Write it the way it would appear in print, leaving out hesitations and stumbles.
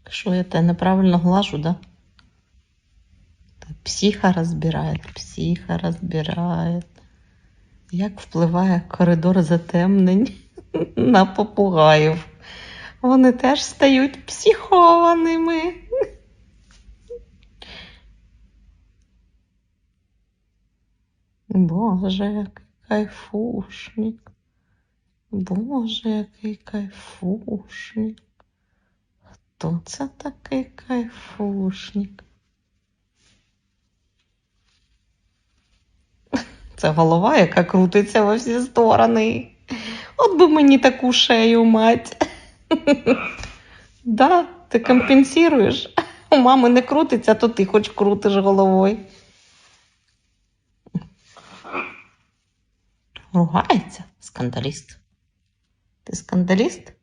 Что, я тебя неправильно глажу, да? Психа розбирає. Як впливає коридор затемнень на попугаїв? Вони теж стають психованими. Боже, який кайфушник. Боже, який кайфушник. Хто це такий кайфушник? Це голова, яка крутиться во всі сторони. От би мені таку шею, мать. Да, ти компенсуєш. У мами не крутиться, то ти хоч крутиш головою. Ругається скандаліст. Ти скандаліст?